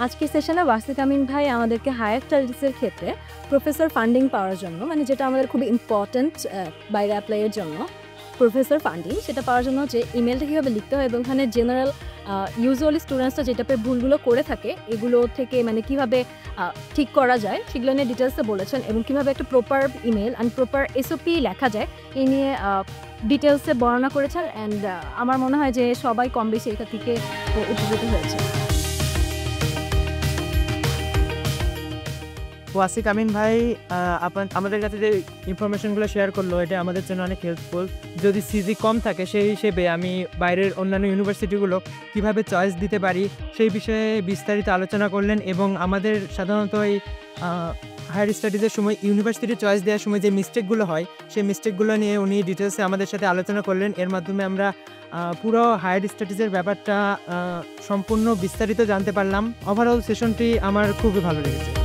আজকের সেশনে ওয়াসিক আমিন ভাই আমাদেরকে হায়ার স্টাডিজের ক্ষেত্রে প্রফেসর ফান্ডিং পাওয়ার জন্য, মানে যেটা আমাদের খুবই ইম্পর্ট্যান্ট বাইরে অ্যাপ্লাইয়ের জন্য, প্রফেসর ফান্ডিং সেটা পাওয়ার জন্য যে ইমেলটা কীভাবে লিখতে হয় এবং এখানে জেনারেল ইউজুয়ালি স্টুডেন্টসরা যে টাইপের ভুলগুলো করে থাকে এগুলো থেকে মানে কীভাবে ঠিক করা যায় সেগুলো নিয়ে ডিটেলসে বলেছেন এবং কীভাবে একটা proper email and proper SOP লেখা যায় এই নিয়ে ডিটেলসে বর্ণনা করেছেন। অ্যান্ড আমার মনে হয় যে সবাই কম বেশি এটা থেকে উপকৃত হয়েছে। ওয়াসিক আমিন ভাই আমাদের কাছে যে ইনফরমেশনগুলো শেয়ার করলো এটা আমাদের জন্য অনেক হেল্পফুল। যদি সিজি কম থাকে সেই হিসেবে আমি বাইরের অন্যান্য ইউনিভার্সিটিগুলো কিভাবে চয়েস দিতে পারি সেই বিষয়ে বিস্তারিত আলোচনা করলেন এবং আমাদের সাধারণত এই হায়ার স্টাডিজের সময় ইউনিভার্সিটি চয়েস দেওয়ার সময় যে মিস্টেকগুলো হয় সেই মিস্টেকগুলো নিয়ে উনি ডিটেলসে আমাদের সাথে আলোচনা করলেন। এর মাধ্যমে আমরা পুরো হায়ার স্টাডিজের ব্যাপারটা সম্পূর্ণ বিস্তারিত জানতে পারলাম। ওভারঅল সেশনটি আমার খুবই ভালো লেগেছে।